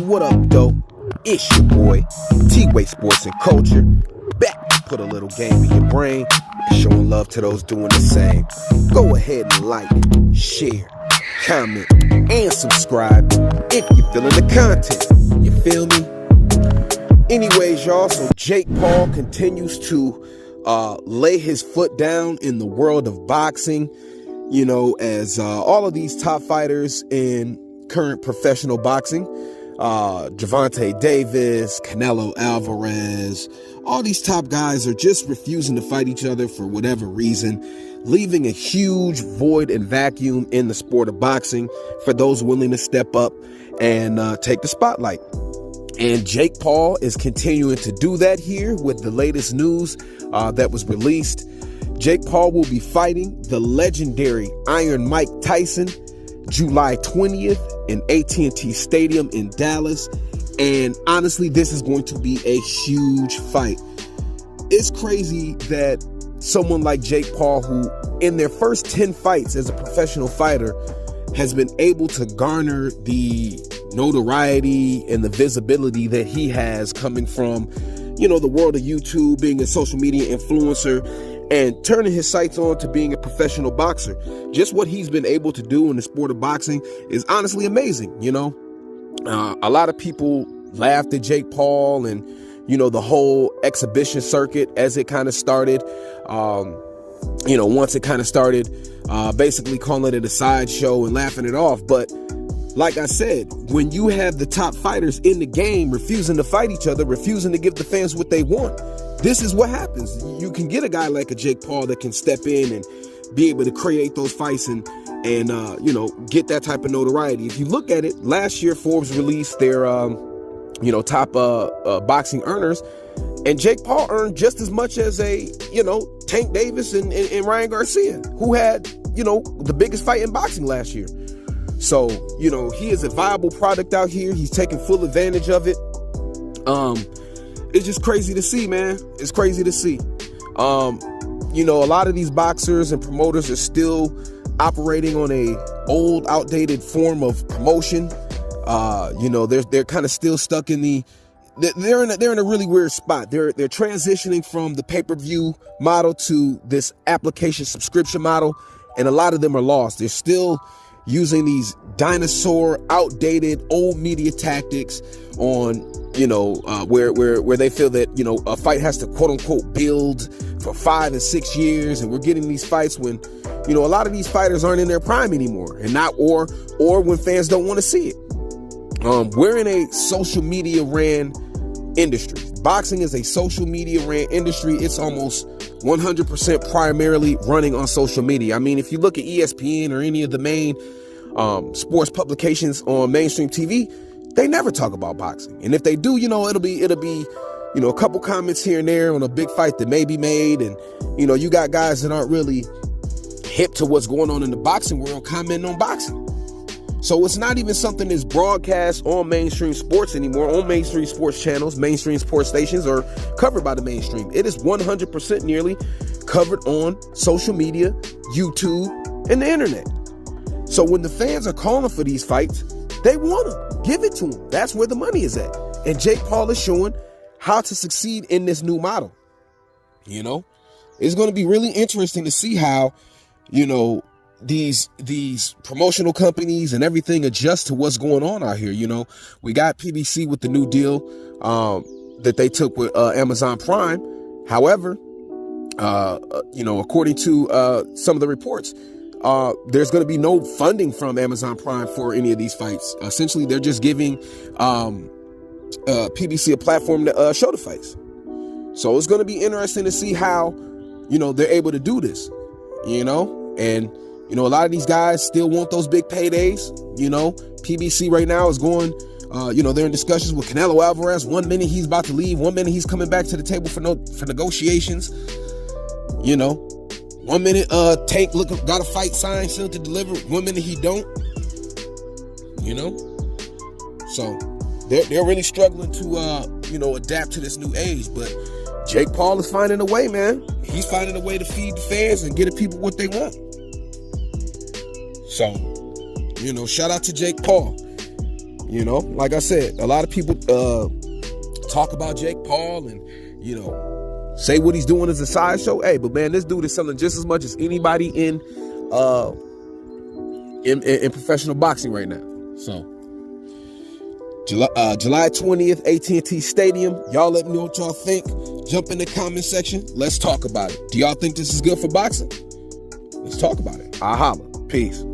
What up, though? It's your boy, T-Way Sports and Culture. Back to put a little game in your brain and showing love to those doing the same. Go ahead and like, share, comment, and subscribe if you're feeling the content. You feel me? Anyways, y'all, so Jake Paul continues to lay his foot down in the world of boxing, you know, as all of these top fighters in current professional boxing, Gervonta Davis, Canelo Alvarez, all these top guys are just refusing to fight each other for whatever reason, leaving a huge void and vacuum in the sport of boxing for those willing to step up and take the spotlight. And Jake Paul is continuing to do that here with the latest news that was released. Jake Paul will be fighting the legendary Iron Mike Tyson July 20th in AT&T Stadium in Dallas. And honestly, this is going to be a huge fight. It's crazy that someone like Jake Paul, who in their first 10 fights as a professional fighter, has been able to garner the notoriety and the visibility that he has coming from, you know, the world of YouTube, being a social media influencer, and turning his sights on to being a professional boxer. Just what he's been able to do in the sport of boxing is honestly amazing. You know, a lot of people laughed at Jake Paul and, you know, the whole exhibition circuit as it kind of started. You know, once it kind of started, basically calling it a sideshow and laughing it off. But like I said, when you have the top fighters in the game refusing to fight each other, refusing to give the fans what they want, this is what happens. You can get a guy like a Jake Paul that can step in and be able to create those fights and you know, get that type of notoriety. If you look at it, last year Forbes released their you know, top boxing earners, and Jake Paul earned just as much as you know, Tank Davis and Ryan Garcia, who had, you know, the biggest fight in boxing last year. So, you know, he is a viable product out here. He's taking full advantage of it. It's just crazy to see, man. It's crazy to see. You know, a lot of these boxers and promoters are still operating on a old, outdated form of promotion. You know, they're kind of still stuck in they're in a really weird spot. They're transitioning from the pay-per-view model to this application subscription model, and a lot of them are lost. They're still using these dinosaur, outdated, old media tactics on, you know, where they feel that, you know, a fight has to quote unquote build for 5 and 6 years, and we're getting these fights when, you know, a lot of these fighters aren't in their prime anymore, and not or when fans don't want to see it. We're in a social media ran industry. Boxing is a social media ran industry. It's almost 100% primarily running on social media. I mean, if you look at ESPN or any of the main sports publications on mainstream TV, they never talk about boxing. And if they do, you know, it'll be, you know, a couple comments here and there on a big fight that may be made. And, you know, you got guys that aren't really hip to what's going on in the boxing world commenting on boxing. So it's not even something that's broadcast on mainstream sports anymore, on mainstream sports channels, mainstream sports stations, or covered by the mainstream. It is 100% nearly covered on social media, YouTube, and the internet. So when the fans are calling for these fights, they want them. Give it to them. That's where the money is at. And Jake Paul is showing how to succeed in this new model. You know, it's going to be really interesting to see how, you know, these promotional companies and everything adjust to what's going on out here. You know, we got PBC with the new deal that they took with Amazon Prime. However, you know, according to some of the reports, there's going to be no funding from Amazon Prime for any of these fights. Essentially, they're just giving PBC a platform to show the fights. So it's going to be interesting to see how, you know, they're able to do this, you know, and, you know, a lot of these guys still want those big paydays. You know, PBC right now is going, you know, they're in discussions with Canelo Alvarez. 1 minute he's about to leave. 1 minute he's coming back to the table for negotiations. You know, 1 minute Tank got a fight signed, soon to deliver. 1 minute he don't. You know, so they're really struggling to you know, adapt to this new age. But Jake Paul is finding a way, man. He's finding a way to feed the fans and get the people what they want. So, you know, shout out to Jake Paul. You know, like I said, a lot of people talk about Jake Paul and, you know, say what he's doing is a sideshow. Hey, but man, this dude is selling just as much as anybody in professional boxing right now. So July 20th, AT&T Stadium. Y'all let me know what y'all think. Jump in the comment section. Let's talk about it. Do y'all think this is good for boxing? Let's talk about it. I'll holla. Peace.